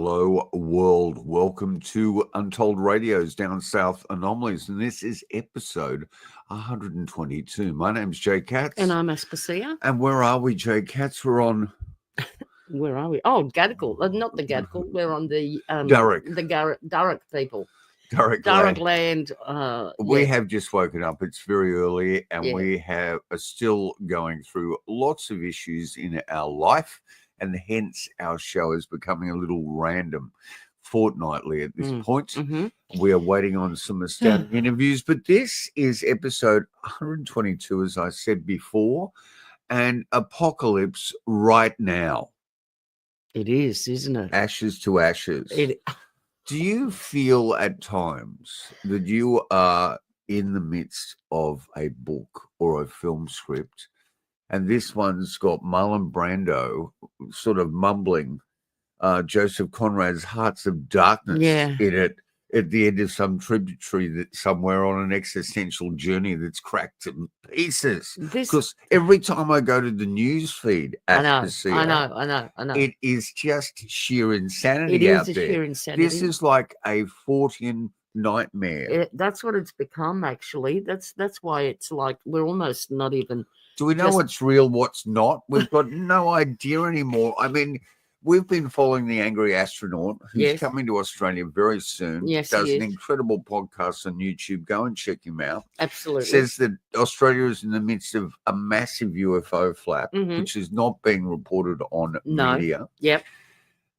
Hello, world. Welcome to Untold Radio's Down South Anomalies. And this is episode 122. My name's Jay Katz. And I'm Aspasia. And where are we, Jay Katz? We're on... Where are we? Oh, Gadigal. Not the Gadigal. We're on the... Durrock. The Durrock people. Durrock land. We have just woken up. It's very early. And we are still going through lots of issues in our life. And hence our show is becoming a little random fortnightly at this point. Mm-hmm. We are waiting on some astounding interviews, but this is episode 122, as I said before, and apocalypse right now. It is, isn't it? Ashes to ashes. Do you feel at times that you are in the midst of a book or a film script? And this one's got Marlon Brando sort of mumbling Joseph Conrad's Hearts of Darkness in it at the end of some tributary that somewhere on an existential journey that's cracked to pieces. Because every time I go to the news feed, I know. It is just sheer insanity out there. Sheer insanity. This is like a Fortean nightmare. That's what it's become, actually. That's why it's like we're almost not even... Do we know what's real, what's not? We've got no idea anymore. I mean, we've been following the Angry Astronaut, who's coming to Australia very soon. Yes, does an incredible podcast on YouTube. Go and check him out. Absolutely. Says that Australia is in the midst of a massive UFO flap, which is not being reported on media. Yep.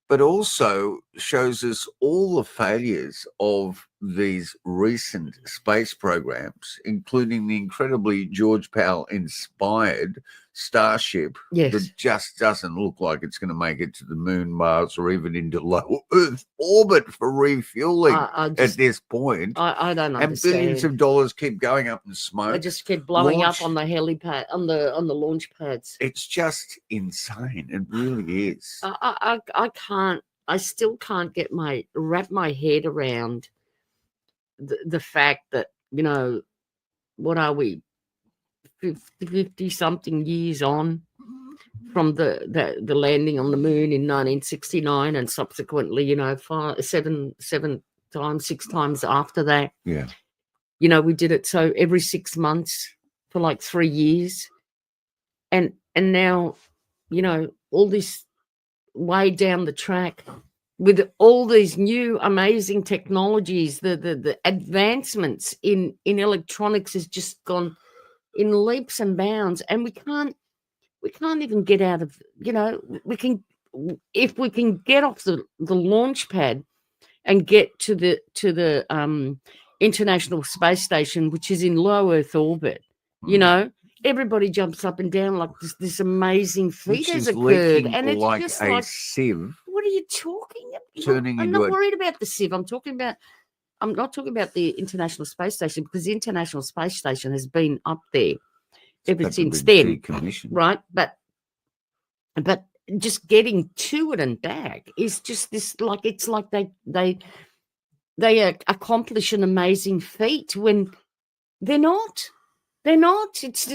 But also shows us all the failures of these recent space programs, including the incredibly George Powell inspired Starship that just doesn't look like it's going to make it to the moon, Mars, or even into low Earth orbit for refueling at this point. I don't understand. And billions of dollars keep going up in smoke. They just keep blowing up on the helipad, on the launch pads. It's just insane. It really is. I still can't wrap my head around the fact that, you know, what are we, 50 something years on from the landing on the moon in 1969, and subsequently, you know, 6 times after that. Yeah. You know, we did it so every 6 months for like 3 years. And now, you know, all this way down the track with all these new amazing technologies, the advancements in electronics has just gone in leaps and bounds, and we can't even get out of, you know, if we can get off the launch pad and get to the International Space Station, which is in low Earth orbit, you know, everybody jumps up and down like this amazing feat has occurred, and it's like just a like sieve. What are you talking about? I'm not worried about the sieve. I'm not talking about the International Space Station, because the International Space Station has been up there ever since then, right? But just getting to it and back is just this, like, it's like they accomplish an amazing feat when they're not. They're not. It's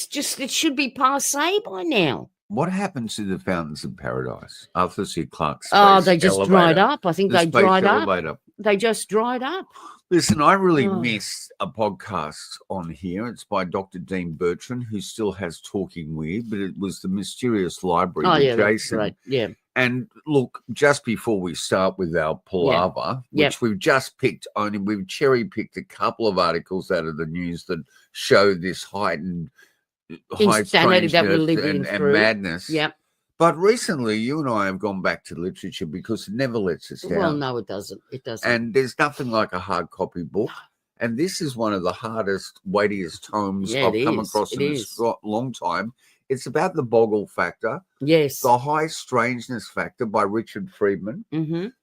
just, it should be passé by now. What happened to the Fountains of Paradise? Arthur C. Clarke's space Oh, they just elevator. dried up. I think they dried elevator. up. They just dried up. Listen, I really miss a podcast on here. It's by Dr. Dean Bertrand, who still has Talking Weird, but it was The Mysterious Library with Jason. Right. Yeah. And look, just before we start with our palaver, which we've just picked only, we've cherry-picked a couple of articles out of the news that show this heightened high strangeness that we're living and madness. Yep. But recently, you and I have gone back to literature because it never lets us down. Well, no, it doesn't. It doesn't. And there's nothing like a hard copy book. And this is one of the hardest, weightiest tomes I've come across in a long time. It's about the boggle factor. Yes. The high strangeness factor by Richard Friedman,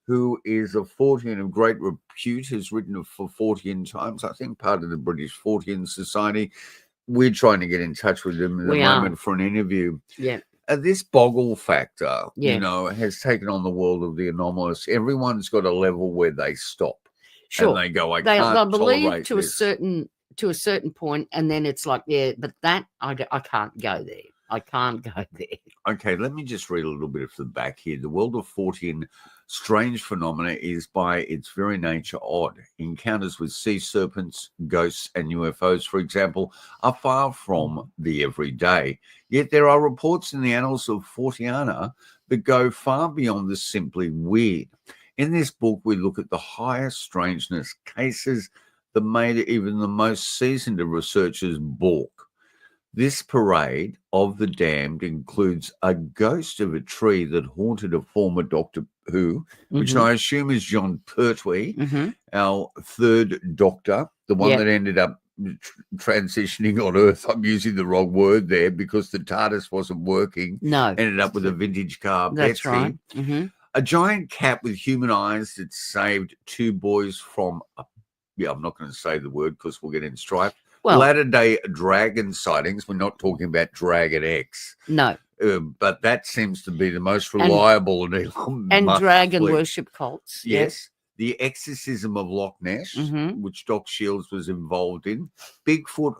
who is a Fortean of great repute, has written for Fortean Times, I think part of the British Fortean Society. We're trying to get in touch with them at the moment for an interview. Yeah. This boggle factor, you know, has taken on the world of the anomalous. Everyone's got a level where they stop. Sure. And they go, I can't believe to this. a certain point, and then it's like, but that I can't go there. I can't go there. Okay, let me just read a little bit of the back here. The world of Fortean strange phenomena is by its very nature odd. Encounters with sea serpents, ghosts, and UFOs, for example, are far from the everyday. Yet there are reports in the annals of Forteana that go far beyond the simply weird. In this book, we look at the highest strangeness cases that made even the most seasoned of researchers balk. This parade of the damned includes a ghost of a tree that haunted a former Doctor Who, which I assume is John Pertwee, our third Doctor, the one that ended up transitioning on Earth. I'm using the wrong word there because the TARDIS wasn't working. No. Ended up with a vintage car, That's Betsy. right. A giant cat with human eyes that saved two boys from, I'm not going to say the word because we'll get in strife. Well, Latter-day dragon sightings. We're not talking about Dragon X. No. But that seems to be the most reliable and dragon worship cults. Yes. The exorcism of Loch Ness, which Doc Shields was involved in. Bigfoot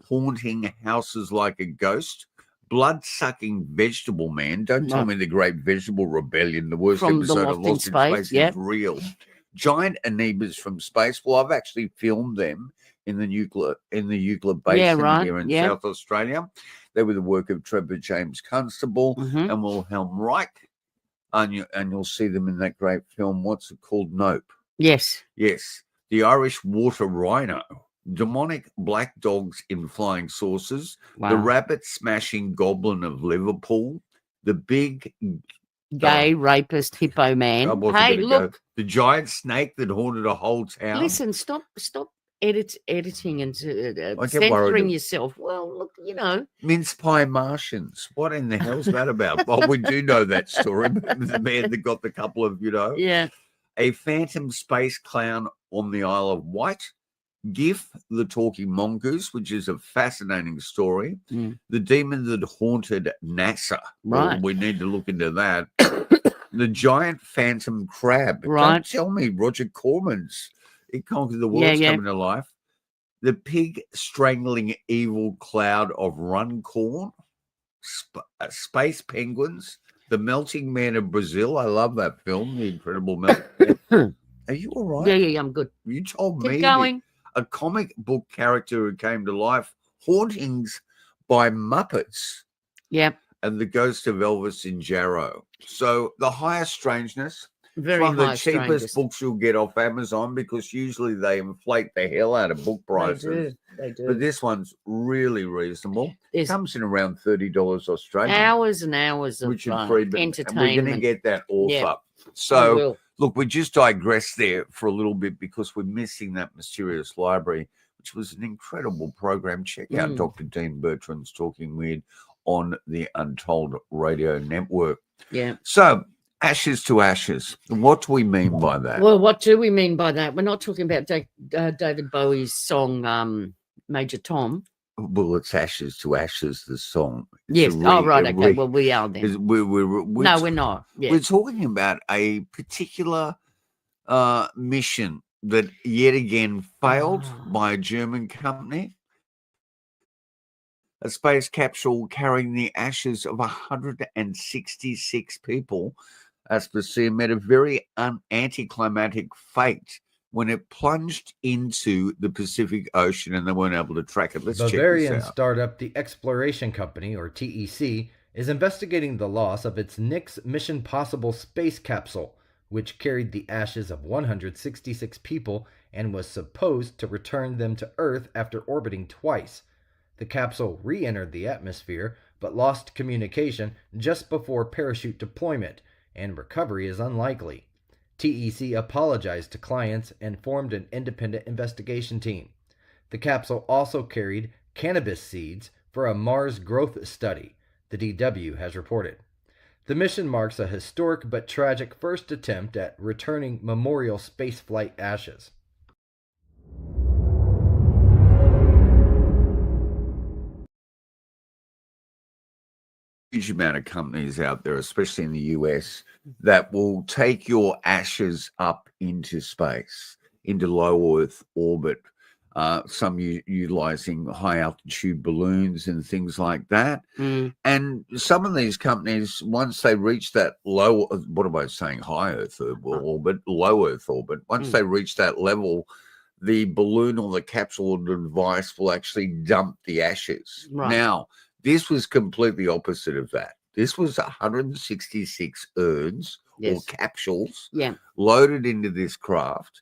haunting houses like a ghost. Blood-sucking vegetable man. Don't tell me the Great Vegetable Rebellion, the worst From episode of Lost in Space is real. Giant amoebas from space. Well, I've actually filmed them in the Euclid Basin here in South Australia. They were the work of Trevor James Constable and Wilhelm Reich. And you'll see them in that great film. What's it called? Nope. Yes. Yes. The Irish water rhino. Demonic black dogs in flying saucers. Wow. The rabbit-smashing goblin of Liverpool. The big... gay rapist hippo man. Hey, look. The giant snake that haunted a whole town. Listen, stop editing and censoring yourself. Well, look, Mince pie Martians. What in the hell's that about? Well, we do know that story. The man that got the couple of, Yeah. A phantom space clown on the Isle of Wight. GIF, the talking mongoose, which is a fascinating story. The demon that haunted NASA. Right. Well, we need to look into that. The giant phantom crab. Right. Don't tell me Roger Corman's It Conquered the World's coming to life. The pig strangling evil cloud of Runcorn. Space penguins. The melting man of Brazil. I love that film, The Incredible Melting Man. Are you all right? Yeah, I'm good. You told Keep me. going. A comic book character who came to life. Hauntings by Muppets. Yep. And the ghost of Elvis in Jarrow. So the highest strangeness. Very one of the high cheapest strangeness. books you'll get off Amazon because usually they inflate the hell out of book prices. They do. But this one's really reasonable. There's Comes in around $30 Australian. hours and hours of Richard Friedman. entertainment. And we're going to get that author. So, look, we just digressed there for a little bit because we're missing that mysterious library, which was an incredible program. Check out Dr. Dean Bertrand's Talking Weird on the Untold Radio Network. Yeah. So, ashes to ashes. What do we mean by that? Well, what do we mean by that? We're not talking about David Bowie's song Major Tom. Well, it's Ashes to Ashes, the song. Yes. Right. Okay. Well, we are then. No, we're not. Yeah. We're talking about a particular mission that yet again failed by a German company. A space capsule carrying the ashes of 166 people. Aspasia met a very anticlimactic fate when it plunged into the Pacific Ocean and they weren't able to track it. Let's check this out. Bavarian startup The Exploration Company, or TEC, is investigating the loss of its Nix Mission Possible space capsule, which carried the ashes of 166 people and was supposed to return them to Earth after orbiting twice. The capsule re-entered the atmosphere, but lost communication just before parachute deployment, and recovery is unlikely. TEC apologized to clients and formed an independent investigation team. The capsule also carried cannabis seeds for a Mars growth study, the DW has reported. The mission marks a historic but tragic first attempt at returning memorial spaceflight ashes. Huge amount of companies out there, especially in the US, that will take your ashes up into space, into low Earth orbit, some utilizing high altitude balloons and things like that. And some of these companies, once they reach that low, what am I saying, high Earth orbit, low Earth orbit, once they reach that level, the balloon or the capsule or the device will actually dump the ashes. Right. Now, this was completely opposite of that. This was 166 urns or capsules loaded into this craft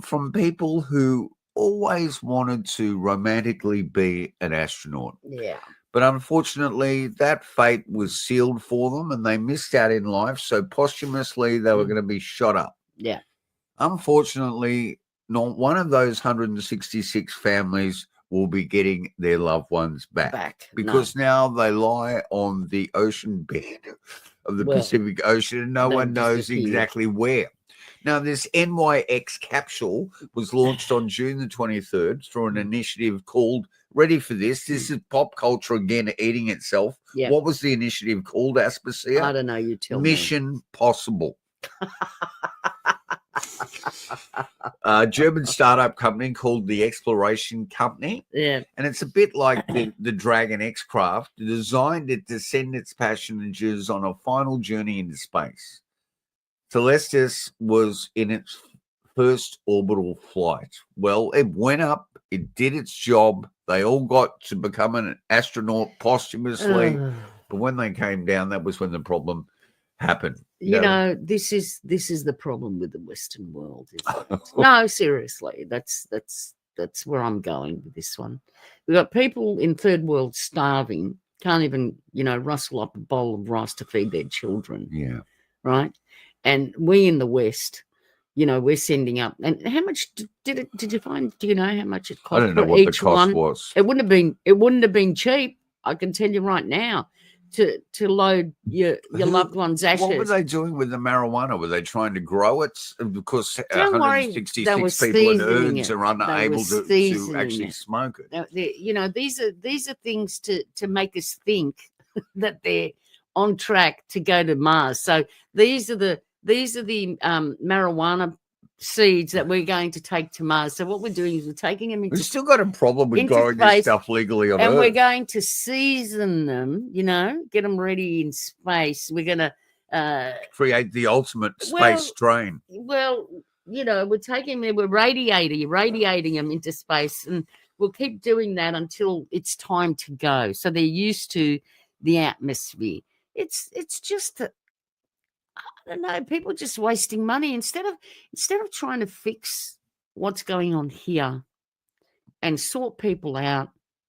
from people who always wanted to romantically be an astronaut. Yeah. But unfortunately, that fate was sealed for them and they missed out in life. So posthumously, they were going to be shot up. Yeah. Unfortunately, not one of those 166 families will be getting their loved ones back because now they lie on the ocean bed of the Pacific Ocean and no one knows exactly where. Now, this NYX capsule was launched on June the 23rd through an initiative called, ready for this, this is pop culture again eating itself. Yep. What was the initiative called, Aspasia? I don't know, you tell me. Mission Possible. A German startup company called the Exploration Company. Yeah. And it's a bit like the Dragon X craft, designed to send its passengers on a final journey into space. Celestis was in its first orbital flight. Well, it went up, it did its job. They all got to become an astronaut posthumously. But when they came down, that was when the problem happened. You know, this is the problem with the Western world, isn't it? No, seriously, that's where I'm going with this one. We've got people in third world starving, can't even, rustle up a bowl of rice to feed their children. Yeah. Right? And we in the West, we're sending up. And how much did you find? Do you know how much it cost? I don't know what the cost was. It wouldn't have been cheap. I can tell you right now. To load your loved one's ashes. What were they doing with the marijuana? Were they trying to grow it? Because 166 people in urns are unable to actually smoke it. Now, these are things to make us think that they're on track to go to Mars. So these are the marijuana seeds that we're going to take to Mars. So what we're doing is we're taking them into. We've still got a problem with growing this stuff legally on Earth. And we're going to season them, get them ready in space. We're going to create the ultimate space strain. Well, we're taking them, we're radiating them into space, and we'll keep doing that until it's time to go. So they're used to the atmosphere. It's just that. I don't know, people just wasting money instead of trying to fix what's going on here and sort people out,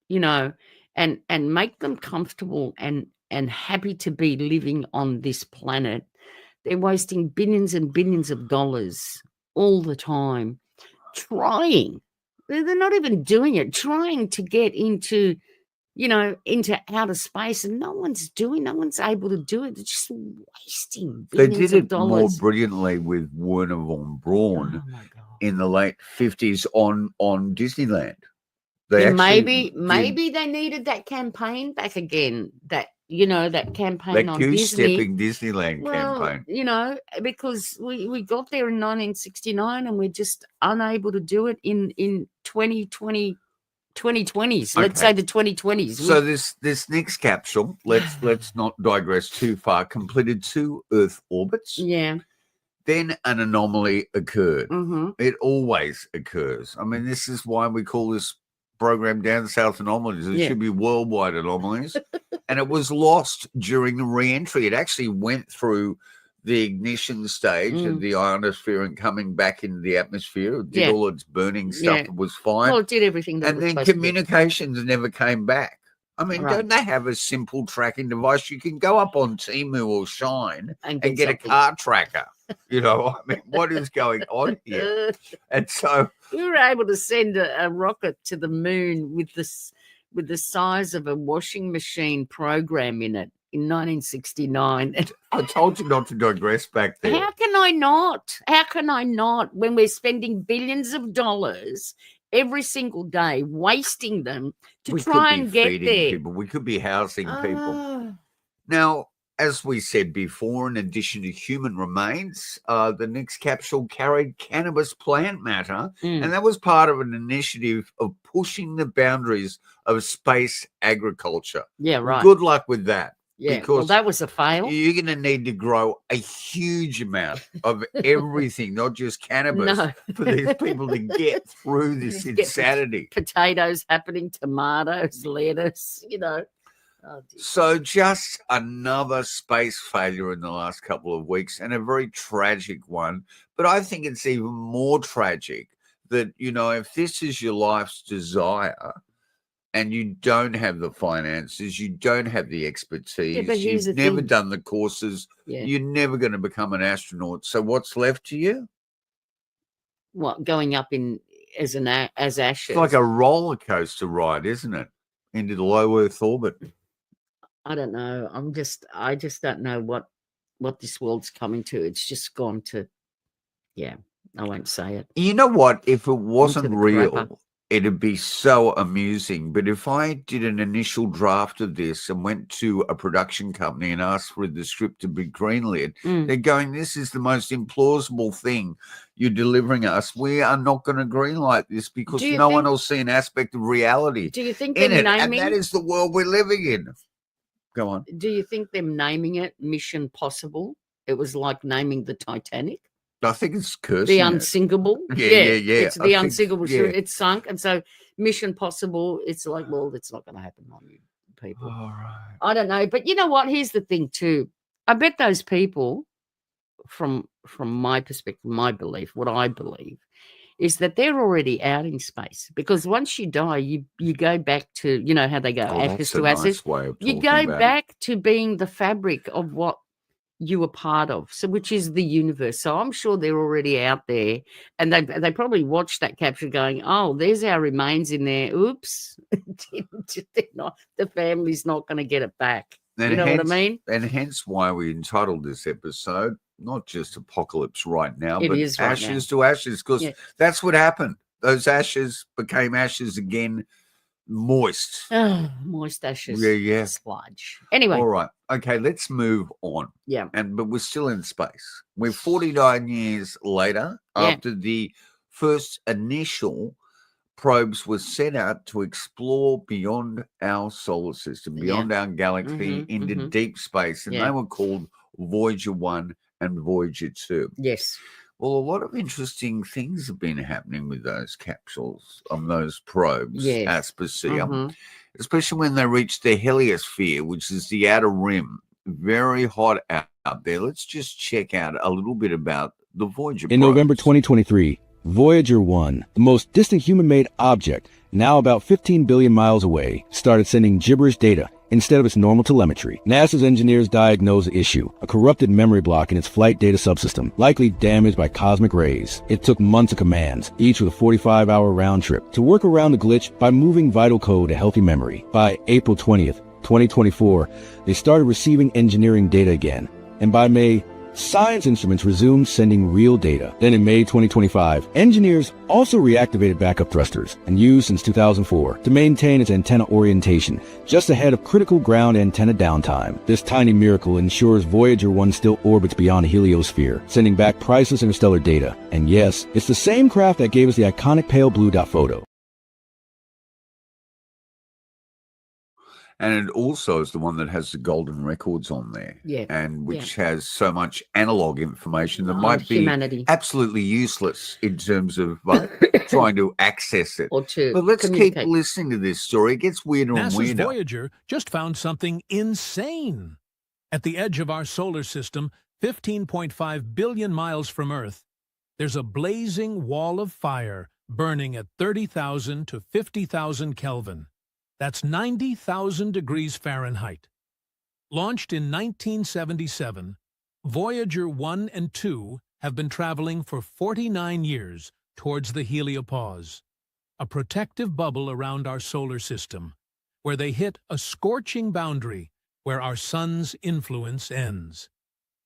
and make them comfortable and happy to be living on this planet. They're wasting billions and billions of dollars all the time trying. They're not even doing it, trying to get into outer space, and no one's able to do it. They're just wasting billions They did it dollars. more brilliantly with Werner von Braun in the late 50s on Disneyland. Maybe they needed that campaign back again. That campaign on goose-stepping Disneyland campaign. Because we got there in 1969 and we're just unable to do it in 2020. 2020s. Let's say the 2020s. So this next capsule, let's not digress too far, completed 2 Earth orbits. Yeah. Then an anomaly occurred. Mm-hmm. It always occurs. I mean, this is why we call this program Down South Anomalies. It should be worldwide anomalies. And it was lost during the re-entry. It actually went through the ignition stage of the ionosphere and coming back into the atmosphere. It did all its burning stuff. It was fine. Well, it did everything that and then communications never came back. I mean, don't they have a simple tracking device? You can go up on Temu or Shine and get a car tracker. I mean, what is going on here? And so we were able to send a rocket to the moon with the size of a washing machine program in it. In 1969. I told you not to digress back there. How can I not? When we're spending billions of dollars every single day, wasting them to try and get there. People. We could be housing people. Now, as we said before, in addition to human remains, the next capsule carried cannabis plant matter, and that was part of an initiative of pushing the boundaries of space agriculture. Yeah, Well, right. good luck with that. Yeah, because well, that was a fail. you're going to need to grow a huge amount of everything, not just cannabis, No. for these people to get through this Just get insanity. Potatoes happening, tomatoes, lettuce, you know. Oh, dear. So just another space failure in the last couple of weeks, and a very tragic one. But I think it's even more tragic that, you know, if this is your life's desire and you don't have the finances, you don't have the expertise, but here's you've the never thing. done the courses, Yeah. you're never going to become an astronaut. So what's left to you? What, going up in as ashes? It's like a roller coaster ride, isn't it? Into the low Earth orbit. I don't know. I just don't know what this world's coming to. It's just gone to, yeah, I won't say it. You know what? If it wasn't the real, crapper. it'd be so amusing. But if I did an initial draft of this and went to a production company and asked for the script to be greenlit, they're going, this is the most implausible thing you're delivering us. We are not going to greenlight this because Do you no one think- will see an aspect of reality Do you think in them it. And naming? that is the world we're living in. Go on. Do you think them naming it Mission Possible? It was like naming the Titanic, I think it's cursing the it. unsinkable. Yeah. It's I the think- unsinkable. yeah. It's sunk, and so Mission Possible. It's like, well, it's not going to happen on you people. All right. I don't know, but you know what? Here's the thing too. I bet those people, from my perspective, my belief, what I believe, is that they're already out in space, because once you die, you go back to, you know how they go, ashes That's to a ashes. nice way of You talking go about it. back to being the fabric of what you were part of, so which is the universe. So I'm sure they're already out there, and they probably watched that capture going, oh, there's our remains in there. Oops. The family's not going to get it back. And you know what I hence- mean? And hence why we entitled this episode, not just Apocalypse Right Now, It but is right Ashes to Ashes, because Yeah. that's what happened. Those ashes became ashes again, moist. Oh, moist ashes. Yeah. Sludge. Anyway, All right. Okay, let's move on. yeah. But we're still in space. We're 49 years later, Yeah. after the first initial probes were sent out to explore beyond our solar system, beyond our galaxy, Mhm, into mhm. deep space. And Yeah. they were called Voyager 1 and Voyager 2. Yes. Well, a lot of interesting things have been happening with those capsules, those probes, Yes. Aspasia, Mhm. especially when they reach the heliosphere, which is the outer rim. Very hot out there. Let's just check out a little bit about the Voyager In November probes. 2023, Voyager 1, the most distant human-made object, now about 15 billion miles away, started sending gibberish data instead of its normal telemetry. NASA's engineers diagnosed the issue, a corrupted memory block in its flight data subsystem, likely damaged by cosmic rays. It took months of commands, each with a 45-hour round trip, to work around the glitch by moving vital code to healthy memory. By April 20th, 2024, they started receiving engineering data again, and by May, science instruments resumed sending real data. Then in May 2025, engineers also reactivated backup thrusters and used since 2004 to maintain its antenna orientation just ahead of critical ground antenna downtime. This tiny miracle ensures Voyager 1 still orbits beyond the heliosphere, sending back priceless interstellar data. And yes, it's the same craft that gave us the iconic pale blue dot photo. And it also is the one that has the golden records on there. Yeah. And which has so much analog information that Oh, might be humanity. absolutely useless in terms of trying to access it. Or to But let's keep communicate. listening to this story. It gets weirder and NASA's weirder. Voyager just found something insane. At the edge of our solar system, 15.5 billion miles from Earth, there's a blazing wall of fire burning at 30,000 to 50,000 Kelvin. That's 90,000 degrees Fahrenheit. Launched in 1977, Voyager 1 and 2 have been traveling for 49 years towards the heliopause, a protective bubble around our solar system, where they hit a scorching boundary where our sun's influence ends.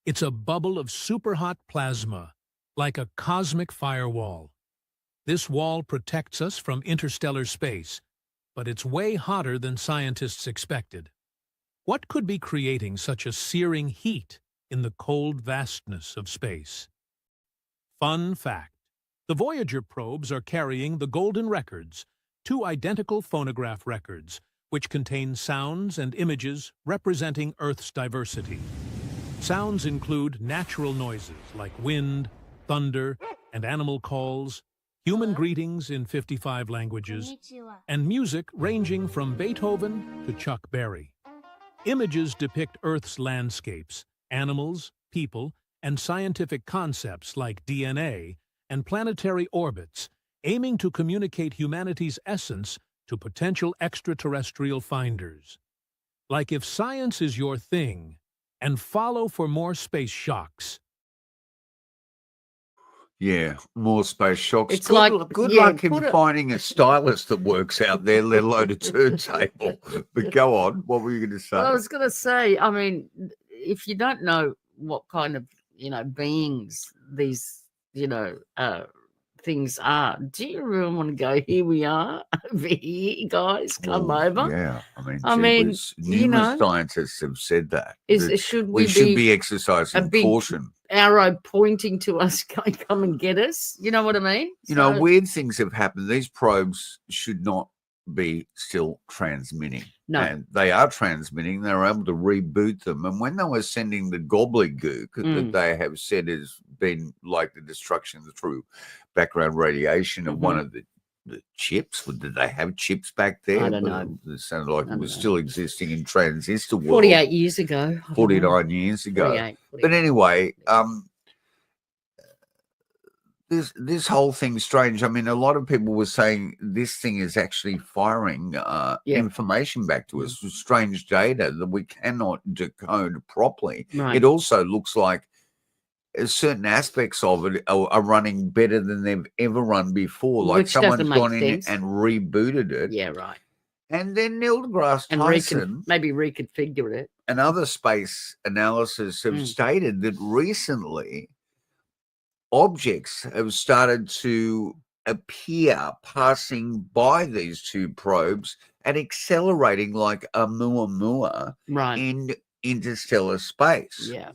It's a bubble of superhot plasma, like a cosmic firewall. This wall protects us from interstellar space, but it's way hotter than scientists expected. What could be creating such a searing heat in the cold vastness of space? Fun fact: the Voyager probes are carrying the golden records, 2 identical phonograph records, which contain sounds and images representing Earth's diversity. Sounds include natural noises like wind, thunder, and animal calls, human greetings in 55 languages, and music ranging from Beethoven to Chuck Berry. Images depict Earth's landscapes, animals, people, and scientific concepts like DNA and planetary orbits, aiming to communicate humanity's essence to potential extraterrestrial finders. Like if science is your thing, and follow for more space shocks. Yeah, more space shocks. It's good like, good yeah, luck in put it- finding a stylist that works out there, let alone a turntable. But go on. What were you going to say? Well, I was going to say, I mean, if you don't know what kind of, beings these, things are, do you really want to go, here we are, over here, guys, come Well, over? Yeah, I mean, numerous scientists have said that. that Should we we should be a exercising big caution. arrow pointing to us, come and get us? You know what I mean? Weird things have happened. These probes should not be still transmitting. No. And they are transmitting. They're able to reboot them. And when they were sending the gobbledygook that they have said has been like the destruction through background radiation of one of the chips. Did they have chips back there? I don't know. It sounded like it was still existing in transistor world. 48 years ago. 49 years ago. 48. But anyway, this whole thing's strange. I mean, a lot of people were saying this thing is actually firing information back to us, strange data that we cannot decode properly. Right. It also looks like certain aspects of it are running better than they've ever run before. Like Which someone's doesn't make gone in sense. and rebooted it. Yeah, right. And then Neil deGrasse And Tyson maybe reconfigure it. and other space analysis have stated that recently objects have started to appear passing by these 2 probes and accelerating like a Muamua in interstellar space. Yeah.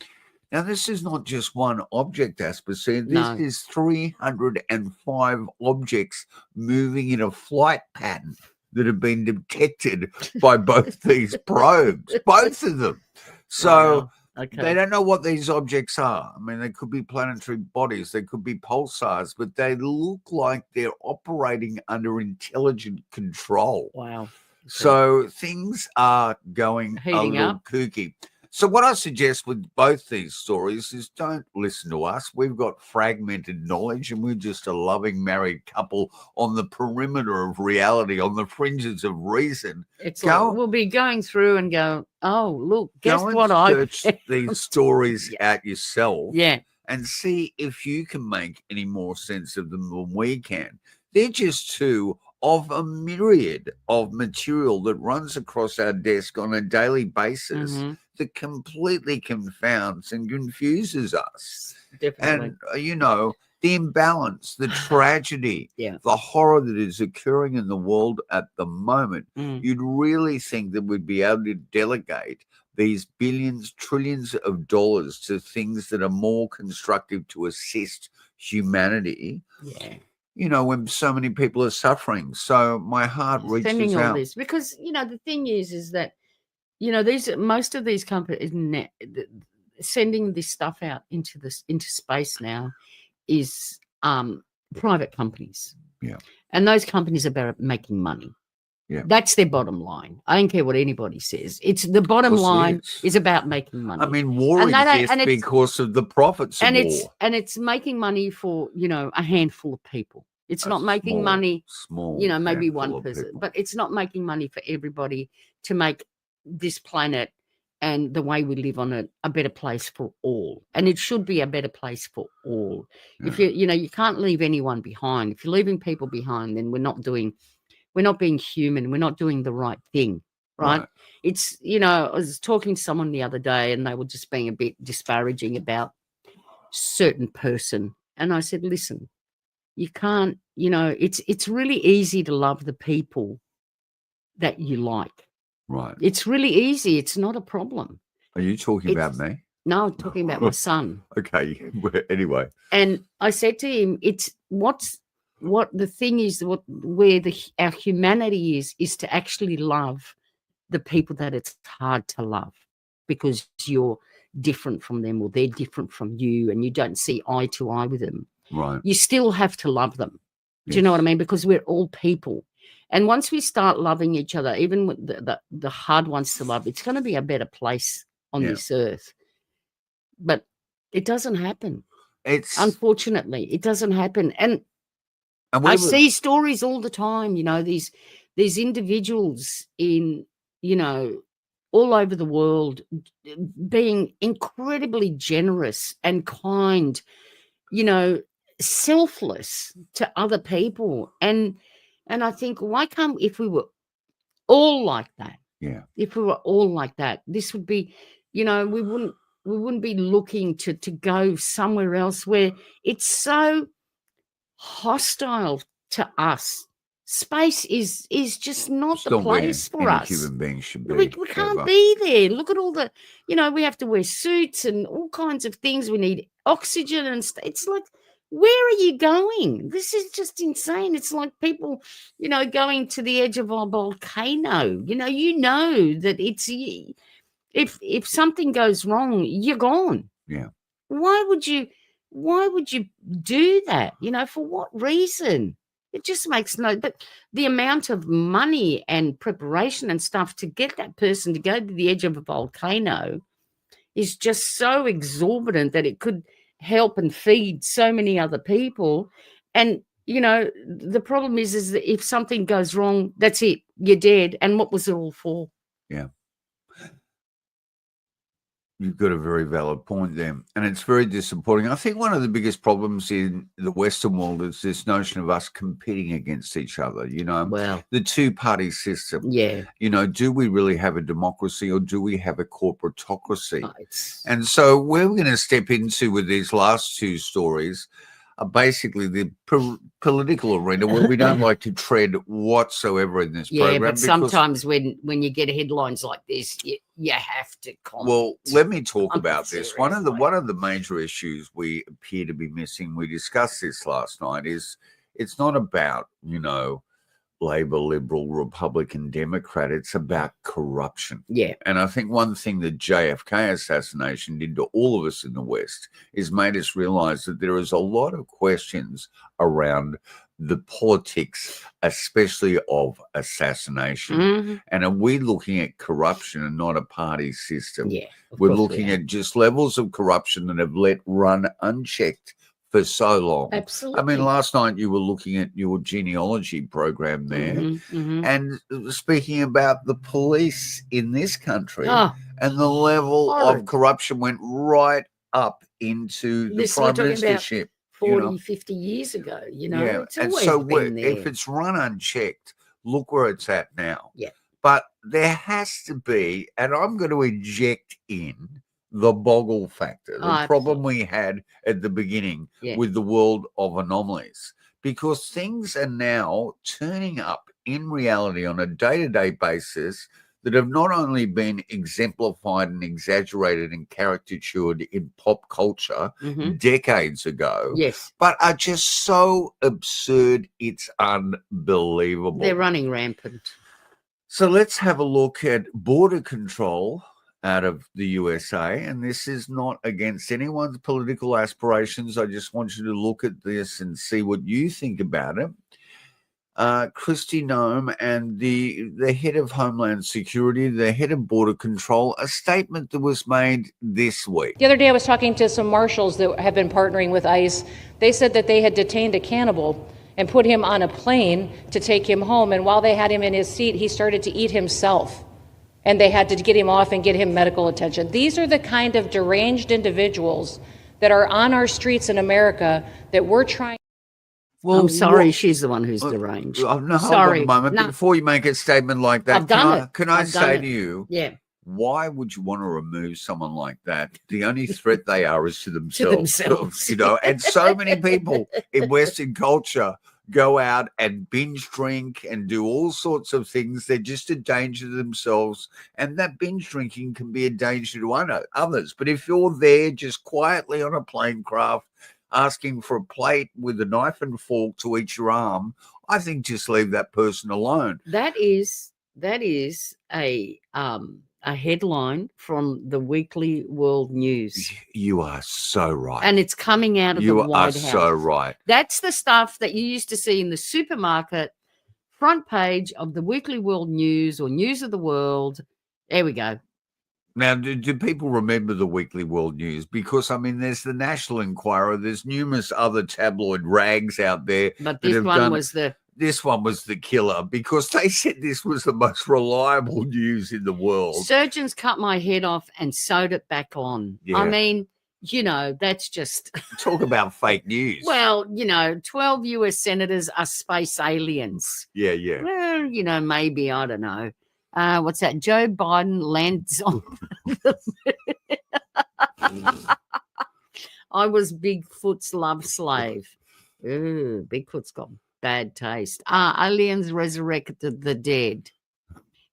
Now, this is not just one object, Aspasia. This is 305 objects moving in a flight pattern that have been detected by both these probes, both of them. So they don't know what these objects are. I mean, they could be planetary bodies, they could be pulsars, but they look like they're operating under intelligent control. Wow. Okay. So things are going Heating a little up. kooky. So what I suggest with both these stories is don't listen to us. We've got fragmented knowledge and we're just a loving married couple on the perimeter of reality, on the fringes of reason. It's like we'll be going through and go, oh, look, guess Go and what search these stories out yourself. Yeah. And see if you can make any more sense of them than we can. They're just 2 of a myriad of material that runs across our desk on a daily basis that completely confounds and confuses us. Definitely. And, the imbalance, the tragedy, the horror that is occurring in the world at the moment, you'd really think that we'd be able to delegate these billions, trillions of dollars to things that are more constructive to assist humanity. Yeah. When so many people are suffering. So my heart reaches Sending out. all this because, the thing is that, most of these companies sending this stuff out into space now is private companies. Yeah. And those companies are about making money. Yeah. That's their bottom line. I don't care what anybody says. It's the bottom line is about making money. I mean, war exists because of the profits of war. And it's making money for, a handful of people. It's not making money, maybe one person, but it's not making money for everybody to make this planet and the way we live on it a better place for all. And it should be a better place for all. Yeah. If you can't leave anyone behind. If you're leaving people behind, then we're not being human. We're not doing the right thing. Right. It's, I was talking to someone the other day and they were just being a bit disparaging about certain person. And I said, listen, you can't, it's really easy to love the people that you like. Right. It's really easy. It's not a problem. Are you talking about It's- me? No, I'm talking about my son. Okay. Anyway. And I said to him, it's what the thing is, where our humanity is to actually love the people that it's hard to love because you're different from them or they're different from you and you don't see eye to eye with them. Right. You still have to love them. Do you Yes. know what I mean? Because we're all people. And once we start loving each other, even with the hard ones to love, it's going to be a better place on Yeah. this earth. But it doesn't happen. It's Unfortunately, it doesn't happen. And and I see stories all the time, these individuals in, all over the world being incredibly generous and kind, selfless to other people. And I think, why can't, if we were all like that, if we were all like that, this would be, we wouldn't be looking to go somewhere else where it's so hostile to us. Space is just not the place for us. Human beings should be. We can't be there. Look at all the, we have to wear suits and all kinds of things. We need oxygen and it's like, where are you going? This is just insane. It's like people, going to the edge of a volcano. That it's, if something goes wrong, you're gone. Yeah. Why would you do that? For what reason? It just makes but the amount of money and preparation and stuff to get that person to go to the edge of a volcano is just so exorbitant that it could help and feed so many other people. And, the problem is that if something goes wrong, that's it. You're dead. And what was it all for? Yeah. You've got a very valid point there. And it's very disappointing. I think one of the biggest problems in the Western world is this notion of us competing against each other, Well, the two-party system. yeah. Do we really have a democracy or do we have a corporatocracy? Oh, And so where we're going to step into with these last two stories are basically the political arena where we don't like to tread whatsoever in this program. But sometimes when you get headlines like this, you have to comment. Well, let me talk about this. Seriously. One of the major issues we appear to be missing, we discussed this last night, is it's not about, Labor, Liberal, Republican, Democrat. It's about corruption. Yeah. And I think one thing the JFK assassination did to all of us in the West is made us realize that there is a lot of questions around the politics, especially of assassination. Mm-hmm. And are we looking at corruption and not a party system? Yeah. We're looking at just levels of corruption that have let run unchecked for so long. Absolutely. I mean, last night you were looking at your genealogy program there, and speaking about the police in this country, and the level of corruption went right up into the prime ministership. 40, 50 years ago, it's and always so been there. if it's run unchecked, look where it's at now. Yeah. But there has to be, and I'm going to inject in the boggle factor, the problem we had at the beginning with the world of anomalies, because things are now turning up in reality on a day-to-day basis that have not only been exemplified and exaggerated and caricatured in pop culture decades ago, but are just so absurd, it's unbelievable. They're running rampant. So let's have a look at border control out of the USA, and this is not against anyone's political aspirations. I just want you to look at this and see what you think about it. Kristi Noem and the head of Homeland Security, the head of Border Control, a statement that was made this week. The other day I was talking to some marshals that have been partnering with ICE. They said that they had detained a cannibal and put him on a plane to take him home, and while they had him in his seat, he started to eat himself. And they had to get him off and get him medical attention. These are the kind of deranged individuals that are on our streets in America that we're trying. Well, I'm sorry, she's the one who's deranged. No, hold sorry. on a moment. No. Before you make a statement like that, I've done it. Can I I've say done to it. you, Yeah. why would you want to remove someone like that? The only threat they are is to themselves. themselves. And so many people in Western culture go out and binge drink and do all sorts of things. They're just a danger to themselves. And that binge drinking can be a danger to others. But if you're there just quietly on a plane craft, asking for a plate with a knife and fork to eat your arm, I think just leave that person alone. That is a headline from the Weekly World News. You are so right. And it's coming out of the White House. You are so right. That's the stuff that you used to see in the supermarket front page of the Weekly World News or News of the World. There we go. Now, do people remember the Weekly World News? Because, I mean, there's the National Enquirer, there's numerous other tabloid rags out there. But this one was the killer, because they said this was the most reliable news in the world. Surgeons cut my head off and sewed it back on. Yeah. I mean, you know, that's just... Talk about fake news. Well, you know, 12 US senators are space aliens. Yeah. Well, you know, maybe, I don't know. What's that? Joe Biden lands on I was Bigfoot's love slave. Ooh, Bigfoot's got bad taste. Aliens resurrected the dead.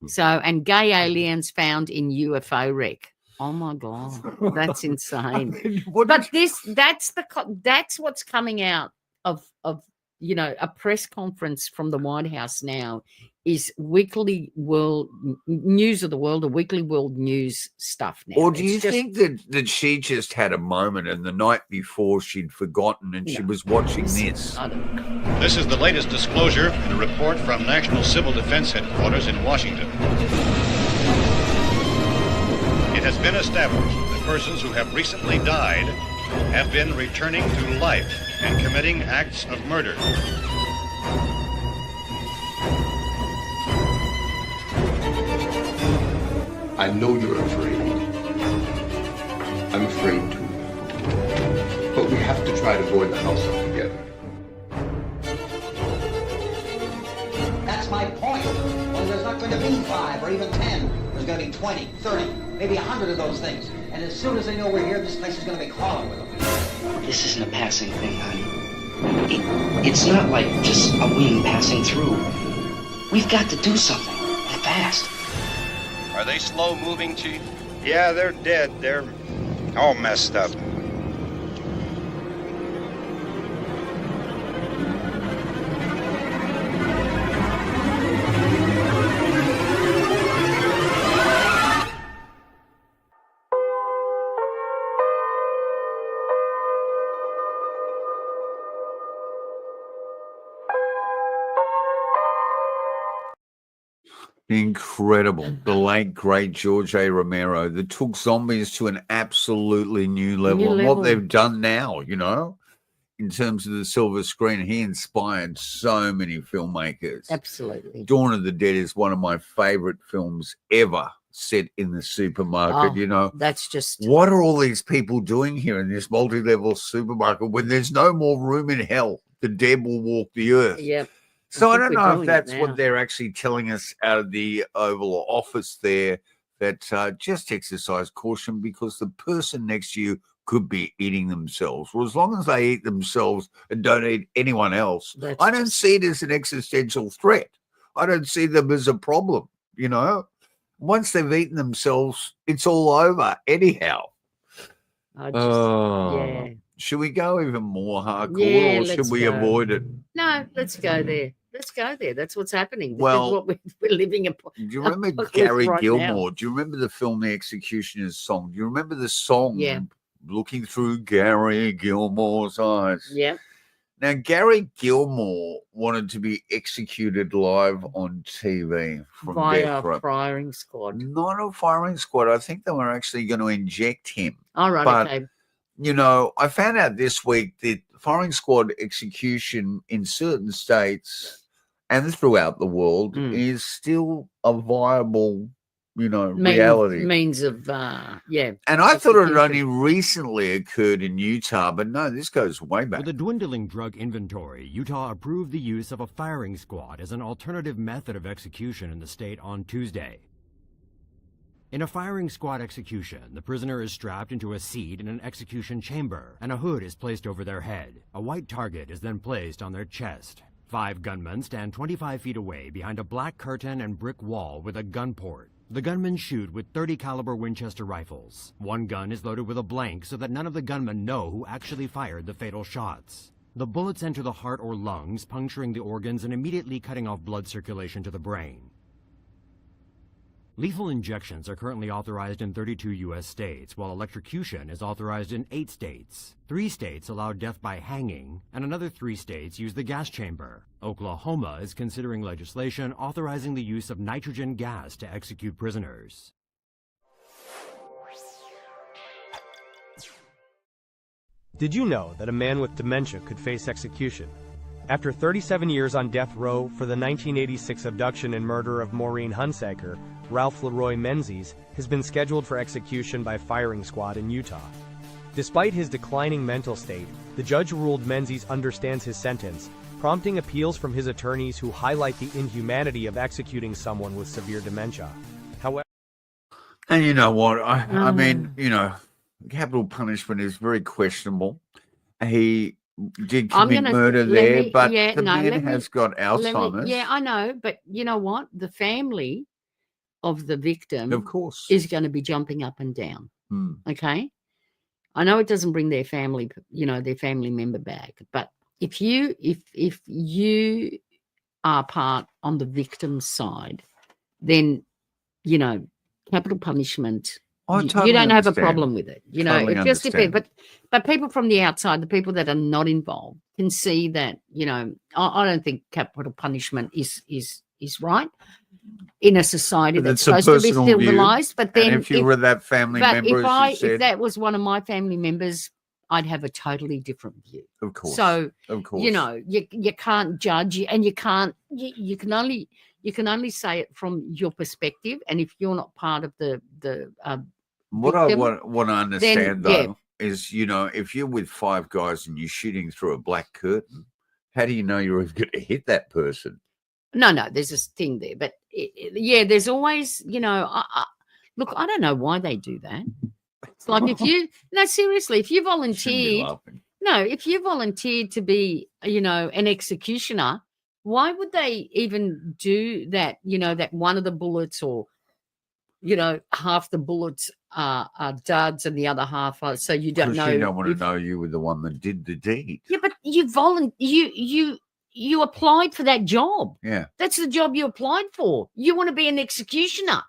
So, and gay aliens found in UFO wreck. Oh my God, that's insane. But that's what's coming out of you know, a press conference from the White House now is Weekly World News of the World, or Weekly World News stuff now. Or do you think that she just had a moment and the night before she'd forgotten and she was watching this? I don't know. This is the latest disclosure in a report from National Civil Defense Headquarters in Washington. It has been established that persons who have recently died have been returning to life and committing acts of murder. I know you're afraid. I'm afraid too. But we have to try to board the house up together. That's my point. Well, there's not going to be 5 or even 10. There's going to be 20, 30, maybe 100 of those things. And as soon as they know we're here, this place is going to be crawling with them. This isn't a passing thing, honey. It's not like just a wind passing through. We've got to do something, and fast. Are they slow moving, Chief? Yeah, they're dead. They're all messed up. Incredible. The late, great George A. Romero that took zombies to an absolutely new level. And what they've done now, you know, in terms of the silver screen, he inspired so many filmmakers. Absolutely. Dawn of the Dead is one of my favorite films ever set in the supermarket, you know. That's just... What are all these people doing here in this multi-level supermarket when there's no more room in hell? The dead will walk the earth. Yep. So I don't know if that's what they're actually telling us out of the Oval Office there, that just exercise caution because the person next to you could be eating themselves. Well, as long as they eat themselves and don't eat anyone else, I don't see it as an existential threat. I don't see them as a problem, you know. Once they've eaten themselves, it's all over anyhow. Yeah. Should we go even more hardcore or should we avoid it? No, let's go there. Let's go there. That's what's happening. This Well, is what we're living in. Do you remember Gary Gilmore? Do you remember the film The Executioner's Song? Do you remember the song? Yeah. Looking through Gary Gilmore's eyes. Yeah. Now, Gary Gilmore wanted to be executed live on TV from death row. Firing squad. Not a firing squad. I think they were actually going to inject him. All right, but, okay. You know, I found out this week that firing squad execution in certain states and throughout the world is still a viable, you know, reality. Means of, yeah. And I thought it had only recently occurred in Utah, but no, this goes way back. With a dwindling drug inventory, Utah approved the use of a firing squad as an alternative method of execution in the state on Tuesday. In a firing squad execution, the prisoner is strapped into a seat in an execution chamber, and a hood is placed over their head. A white target is then placed on their chest. 5 gunmen stand 25 feet away behind a black curtain and brick wall with a gun port. The gunmen shoot with 30 caliber Winchester rifles. One gun is loaded with a blank so that none of the gunmen know who actually fired the fatal shots. The bullets enter the heart or lungs, puncturing the organs and immediately cutting off blood circulation to the brain. Lethal injections are currently authorized in 32 U.S. states, while electrocution is authorized in 8 states. 3 states allow death by hanging, and another 3 states use the gas chamber. Oklahoma is considering legislation authorizing the use of nitrogen gas to execute prisoners. Did you know that a man with dementia could face execution? After 37 years on death row for the 1986 abduction and murder of Maureen Hunsaker, Ralph Leroy Menzies has been scheduled for execution by firing squad in Utah. Despite his declining mental state, the judge ruled Menzies understands his sentence, prompting appeals from his attorneys who highlight the inhumanity of executing someone with severe dementia. However, and you know what? I mean, you know, capital punishment is very questionable. He did commit murder there, but the man has got Alzheimer's. Yeah, I know, but you know what? The family of the victim, of course, is going to be jumping up and down. Okay, I know it doesn't bring their family, you know, their family member back, but if you are part on the victim's side, then you know capital punishment. You don't have a problem with it. You know, it just depends. But people from the outside, the people that are not involved, can see that, you know, I don't think capital punishment is right in a society that's supposed to be civilized. But then if you were that family member, if that was one of my family members, I'd have a totally different view. Of course. So, of course, you know, you can't judge, and you can only say it from your perspective. And if you're not part of the what victim, I want to understand though is, you know, if you're with 5 guys and you're shooting through a black curtain, how do you know you're going to hit that person? No, there's this thing there, but there's always, you know, look, I don't know why they do that. It's like seriously, if you volunteered to be, you know, an executioner, why would they even do that? You know, that one of the bullets, or, you know, half the bullets are duds and the other half are, so you don't know. You don't want to know you were the one that did the deed. Yeah, but you applied for that job. Yeah. That's the job you applied for. You want to be an executioner.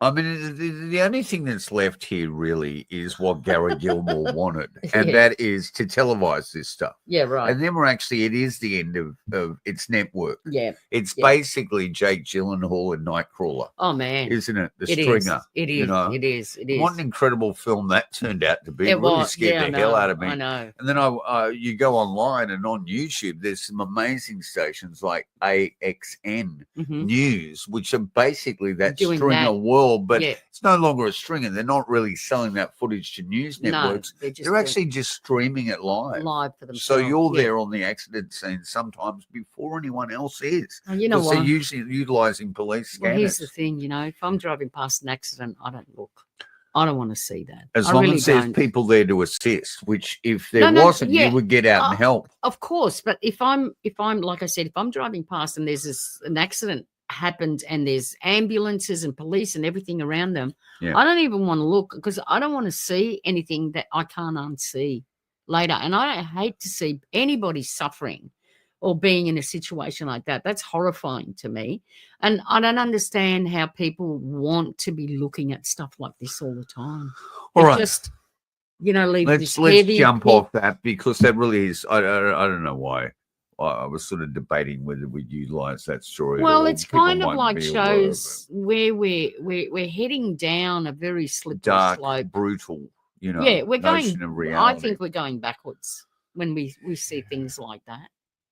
I mean, the only thing that's left here really is what Gary Gilmore wanted, and that is to televise this stuff. Yeah, right. And then it is the end of its network. Yeah. It's basically Jake Gyllenhaal and Nightcrawler. Oh, man. Isn't it? The Stringer. It is. You know? It is. What an incredible film that turned out to be. It really scared the hell out of me. I know. And then you go online, and on YouTube, there's some amazing stations like AXN News, which are basically that Stringer world. But it's no longer a Stringer. They're not really selling that footage to news networks. They're actually just streaming it live for themselves. So you're there on the accident scene sometimes before anyone else is. And you know what? They're usually utilising police scanners. Well, here's the thing, you know, if I'm driving past an accident, I don't look. I don't want to see that. As long as there's people there to assist, which if there wasn't, you would get out and help. Of course, but if I'm like I said, if I'm driving past and there's an accident happened and there's ambulances and police and everything around them, I don't even want to look, because I don't want to see anything that I can't unsee later. And I hate to see anybody suffering or being in a situation like that. That's horrifying to me. And I don't understand how people want to be looking at stuff like this all the time. All right. Just, you know, let's jump off that, because that really is, I don't know why. I was sort of debating whether we'd utilize that story. Well, it's kind of like shows where we're heading down a very slippery dark, slope, brutal. You know, we're going. Of reality. I think we're going backwards when we see things like that.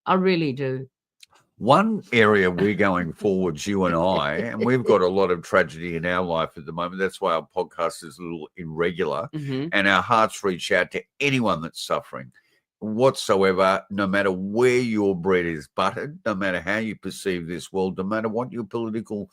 I really do. One area we're going forwards, you and I, and we've got a lot of tragedy in our life at the moment. That's why our podcast is a little irregular, and our hearts reach out to anyone that's suffering whatsoever, no matter where your bread is buttered, no matter how you perceive this world, no matter what your political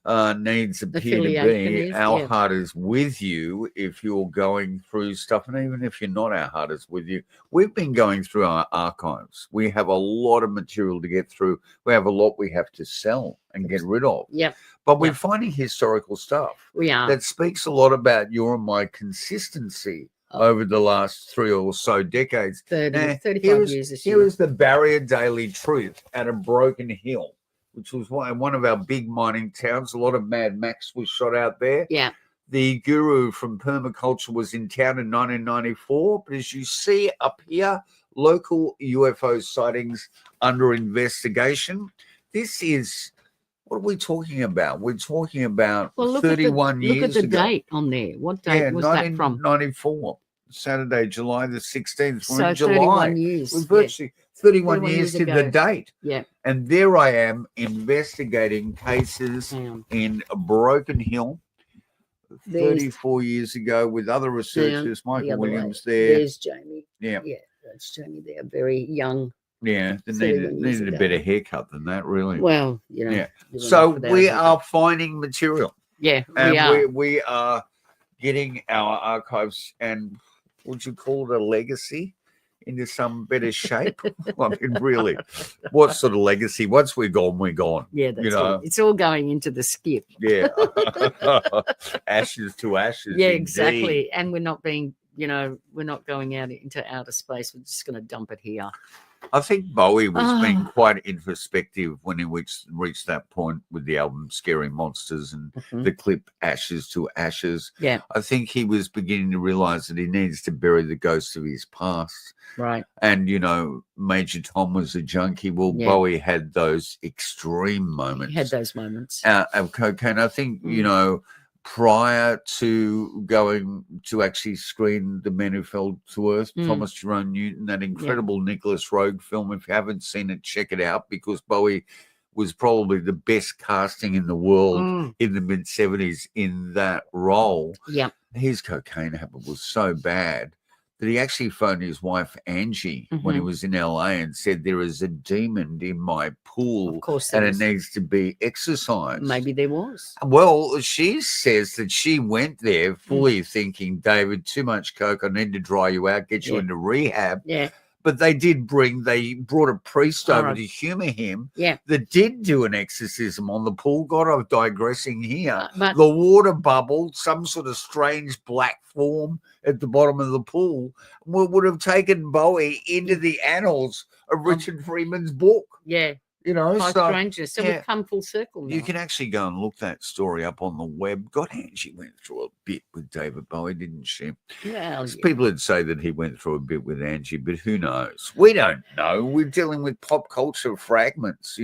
needs appear to affiliation be. is, Our yeah. heart is with you if you're going through stuff, and even if you're not, our heart is with you. We've been going through our archives. We have a lot of material to get through. We have a lot we have to sell and get rid of. Yep. But we're Yep. finding historical stuff We are. that speaks a lot about your and my consistency over the last 3 or so decades. 35 years this Here year. is the Barrier Daily Truth at a Broken Hill, which was one of our big mining towns. A lot of Mad Max was shot out there. Yeah. The guru from permaculture was in town in 1994. But as you see up here, local UFO sightings under investigation. This is, what are we talking about? We're talking about Well, look 31 years ago. Look at the date on there. What date was that from? 1994. Saturday, July the 16th. We're So in July. 31 years. We're virtually 31 years years to ago. the date. Yeah. And there I am investigating cases in Broken Hill 34 years ago with other researchers, Michael Williams there. There's Jamie. Yeah. Yeah, that's Jamie there. Very young. Yeah, they 31 years needed a ago. better haircut than that, really. Well, you know. Yeah. you went So off without we a are finding material. Yeah, And we are. we are getting our archives and would you call it a legacy into some better shape? I mean, really, what sort of legacy? Once we're gone, we're gone. Yeah, that's you all. know. It's all going into the skip. Yeah, ashes to ashes. Yeah, indeed. exactly. And we're not being, we're not going out into outer space. We're just going to dump it here. I think Bowie was being Ah. quite introspective when he reached that point with the album Scary Monsters and the clip Ashes to Ashes. Yeah. I think he was beginning to realize that he needs to bury the ghosts of his past. Right. And, Major Tom was a junkie. Well, Yeah. Bowie had those extreme moments He had those moments. of cocaine. I think, prior to going to actually screen The Men Who Fell to Earth, Thomas Jerome Newton, that incredible Nicholas Roeg film. If you haven't seen it, check it out, because Bowie was probably the best casting in the world in the mid-70s in that role. Yeah. His cocaine habit was so bad that he actually phoned his wife, Angie, when he was in LA and said, there is a demon in my pool Of course and there it is. needs to be exorcised. Maybe there was. Well, she says that she went there fully thinking, David, too much coke. I need to dry you out, get you Yeah. into rehab. Yeah. But they brought a priest over Alright. to humor him Yeah. that did do an exorcism on the pool. God, I'm digressing here. But- The water bubbled, some sort of strange black form at the bottom of the pool, would have taken Bowie into the annals of Richard Freeman's book. Yeah. So strangeness. So yeah. we've come full circle now. You can actually go and look that story up on the web. God, Angie went through a bit with David Bowie, didn't she? Well, There's people that say that he went through a bit with Angie, but who knows? We don't know. We're dealing with pop culture fragments,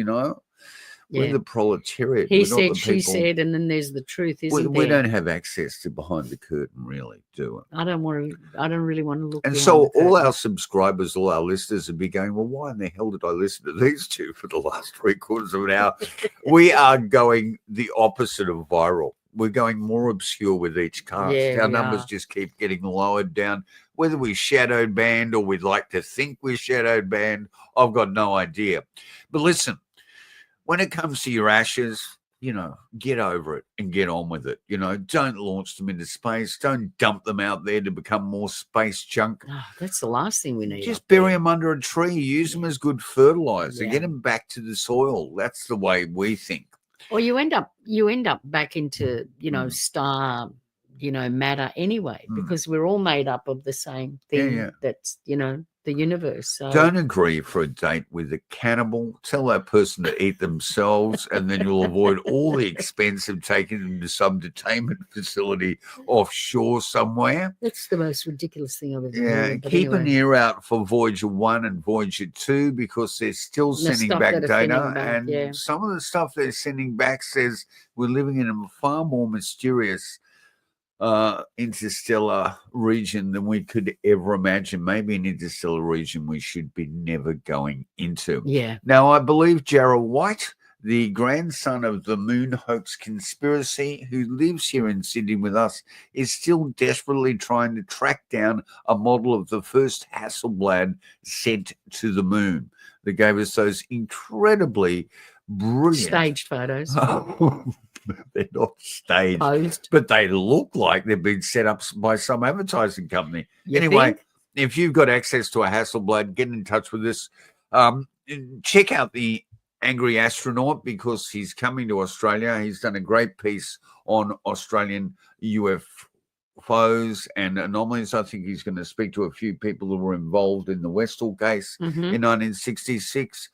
We're Yeah. the proletariat. He We're not said, the she people. said, and then there's the truth, isn't We there? don't have access to behind the curtain, really, do we? I don't really want to look. And behind so the all curtain. our subscribers, all our listeners would be going, well, why in the hell did I listen to these two for the last 3/4 of an hour? We are going the opposite of viral. We're going more obscure with each cast. Yeah, Our we numbers are. just keep getting lowered down. Whether we shadowed banned or we'd like to think we're shadowed banned, I've got no idea. But listen, when it comes to your ashes, get over it and get on with it. Don't launch them into space. Don't dump them out there to become more space junk. Oh, that's the last thing we need. Just up there. bury them under a tree. Use them as good fertilizer. Yeah. Get them back to the soil. That's the way we think. Or you end up back into star matter anyway, because we're all made up of the same thing. Yeah. That's the universe. So Don't agree for a date with a cannibal. Tell that person to eat themselves, and then you'll avoid all the expense of taking them to some detainment facility offshore somewhere. that's the most ridiculous thing I've ever Yeah, heard. But keep an anyway. ear out for Voyager 1 and Voyager 2 because they're still The sending stuff back that are data. sending back, And yeah. some of the stuff they're sending back says we're living in a far more mysterious interstellar region than we could ever imagine. Maybe an interstellar region we should be never going into. Yeah. Now, I believe Jarrah White, the grandson of the moon hoax conspiracy, who lives here in Sydney with us, is still desperately trying to track down a model of the first Hasselblad sent to the moon that gave us those incredibly brilliant Staged photos. They're not staged, Posed. but they look like they've been set up by some advertising company. You Anyway, think? if you've got access to a Hasselblad, get in touch with us. Check out the Angry Astronaut because he's coming to Australia. He's done a great piece on Australian UFOs and anomalies. I think he's going to speak to a few people who were involved in the Westall case in 1966.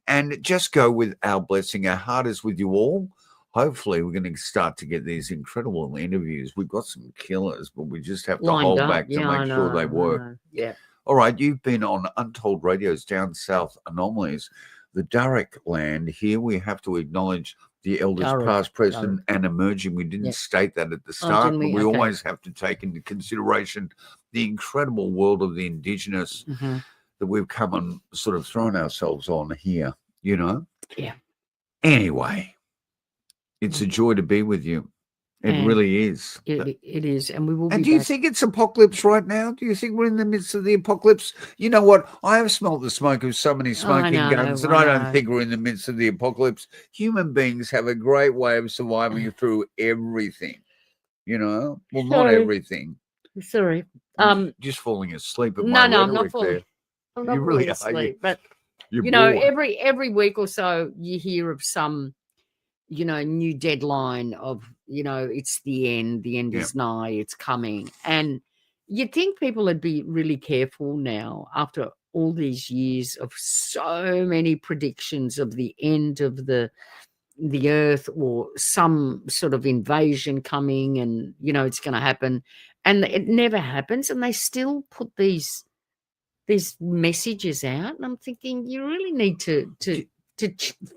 And just go with our blessing. Our heart is with you all. Hopefully, we're going to start to get these incredible interviews. We've got some killers, but we just have to hold back to make sure they work. Yeah. All right, you've been on Untold Radio's Down South Anomalies, the Durek land. Here we have to acknowledge the elders past, present, and emerging. We didn't state that at the start, but we always have to take into consideration the incredible world of the Indigenous that we've come and sort of thrown ourselves on here, you know? Yeah. Anyway, it's a joy to be with you. It really is. It is, and we will be And do you back. think it's apocalypse right now? Do you think we're in the midst of the apocalypse? You know what? I have smelt the smoke of so many smoking guns, and I don't think we're in the midst of the apocalypse. Human beings have a great way of surviving through everything, you know? Well, not everything. Sorry. Just falling asleep at No, my I'm not rhetoric falling. there. I'm not You really falling are. asleep, but You're you know, bored. every week or so you hear of some, you know, new deadline of, you know, it's the end is nigh, it's coming. And you'd think people would be really careful now after all these years of so many predictions of the end of the earth or some sort of invasion coming and, you know, it's going to happen. And it never happens. And they still put these messages out. And I'm thinking you really need to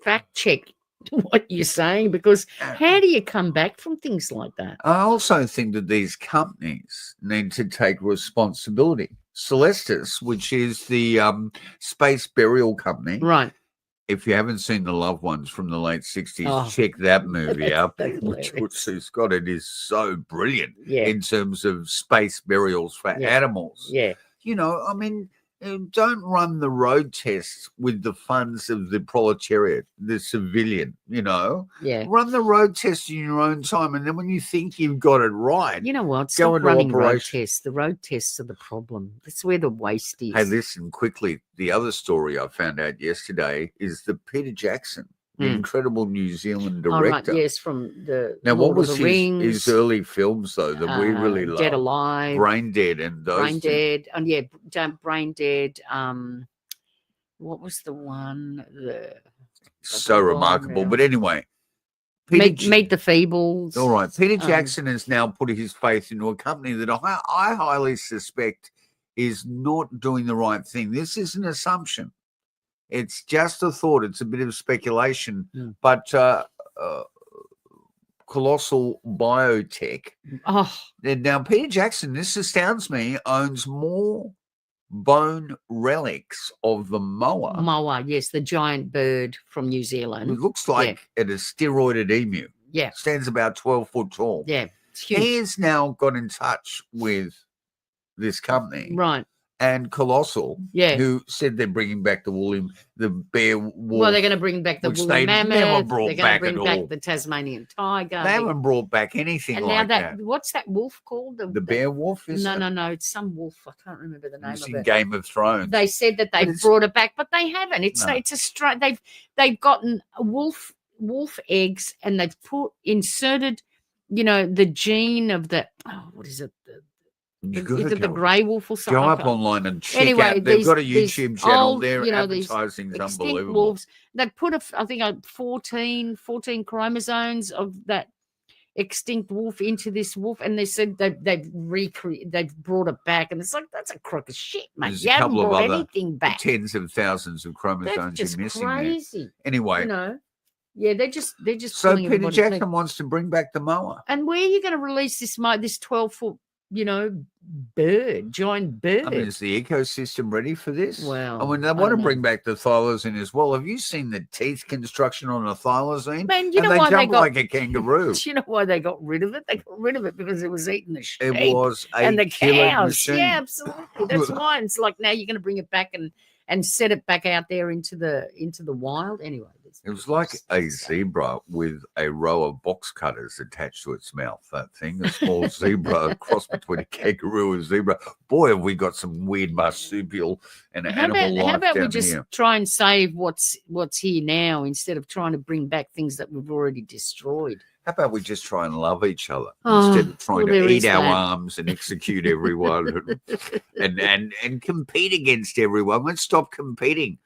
fact check what you're saying, because how do you come back from things like that? I also think that these companies need to take responsibility. Celestis, which is the space burial company. Right. If you haven't seen The Loved Ones from the late 60s, check that movie out. Which Scott, it is so brilliant in terms of space burials for animals. Yeah. You know, I mean, don't run the road tests with the funds of the proletariat, the civilian, you know. Yeah. Run the road test in your own time. And then when you think you've got it right, you know what? Go Stop into running road operation. tests. The road tests are the problem. That's where the waste is. Hey, listen quickly. The other story I found out yesterday is that Peter Jackson, the incredible New Zealand director. Oh, right, yes, from the Now, Lord what was of the Rings, his early films, though, that we really loved? Dead Alive. Brain Dead and those Brain two. Dead. And Brain Dead. What was the one? So remarkable. But anyway. Meet the Feebles. All right. Peter Jackson has now put his faith into a company that I highly suspect is not doing the right thing. This is an assumption. It's just a thought. It's a bit of speculation. But Colossal Biotech. Oh. Now, Peter Jackson, this astounds me, owns more bone relics of the moa. Moa, yes, the giant bird from New Zealand. It looks like a steroided emu. Yeah. Stands about 12 foot tall. Yeah, it's huge. He has now got in touch with this company. Right. And Colossal, who said they're bringing back the bear wolf. Well, they're going to bring back the woolly mammoth. Never brought they're back going to at bring back all. the Tasmanian tiger. They haven't brought back anything and like now that. What's that wolf called? The bear wolf, is it? No, it's some wolf. I can't remember the name It's of in it. Game of Thrones. They said that they've brought it back, but they haven't. It's a straight. They've gotten wolf eggs and they've inserted, you know, the gene of the what is it? Is it the grey wolf or something? Go up online and check out. They've got a YouTube channel. Their advertising's unbelievable. Wolves. They put I think 14 chromosomes of that extinct wolf into this wolf, and they said they've brought it back, and it's like, that's a crock of shit, mate. There's you a haven't couple of brought other anything back. tens of thousands of chromosomes That's just you're missing crazy. there. Anyway, you know, they're just so pulling Peter everybody's Jackson leg. wants to bring back the moa. And where are you going to release this 12-foot, you know, giant bird? I mean, is the ecosystem ready for this? Well, I mean, they want to bring back the thylacine as well. Have you seen the teeth construction on a thylacine? Man, you know they why jump they got like a kangaroo. Do you know why they got rid of it? They got rid of it because it was eating the sheep. It was a and the killing cows. machine. Yeah, absolutely. That's why it's like now you're going to bring it back and set it back out there into the wild. Anyway, It was like a zebra with a row of box cutters attached to its mouth. That thing, a small zebra, a cross between a kangaroo and a zebra. Boy, have we got some weird marsupial and animal life How about we down just here. try and save what's here now instead of trying to bring back things that we've already destroyed? How about we just try and love each other Oh, instead of trying well, to there eat is our that. arms and execute everyone and compete against everyone? Let's stop competing.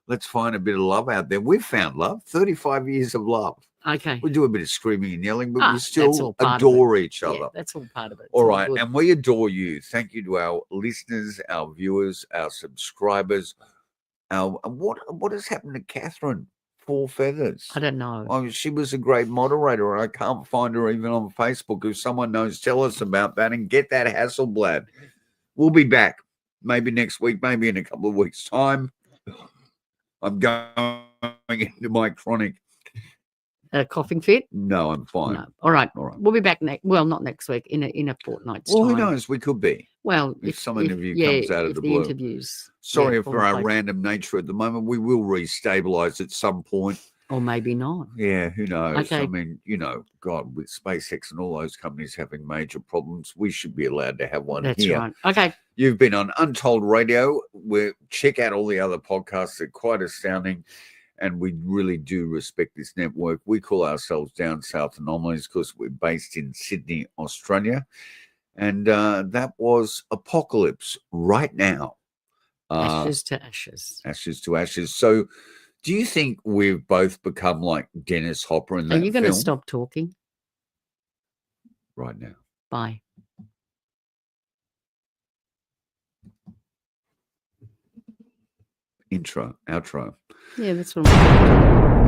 Let's find a bit of love out there. We've found love, 35 years of love. Okay. We do a bit of screaming and yelling, but we That's still all part of it. adore each Yeah, other. that's all part of it. It's All right. good. And we adore you. Thank you to our listeners, our viewers, our subscribers. What has happened to Catherine? Four Feathers. I don't know. Oh, she was a great moderator. I can't find her even on Facebook. If someone knows, tell us about that and get that Hasselblad. We'll be back maybe next week, maybe in a couple of weeks' time. I'm going into my chronic. A coughing fit? No, I'm fine. No. All right. All right. We'll be back not next week, in a fortnight's Well, time. who knows? We could be. Well, if some interview comes out of the blue. Interviews. Sorry fall for in our place. random nature at the moment. We will restabilize at some point. Or maybe not. Yeah, who knows? Okay. I mean, God, with SpaceX and all those companies having major problems, we should be allowed to have one That's here. right. Okay. You've been on Untold Radio. Check out all the other podcasts. They're quite astounding. And we really do respect this network. We call ourselves Down South Anomalies because we're based in Sydney, Australia. And that was Apocalypse right now. Ashes to ashes. Ashes to ashes. So do you think we've both become like Dennis Hopper in that Are film? you going to stop talking? Right now. Bye. Intro, outro. Yeah, that's what I'm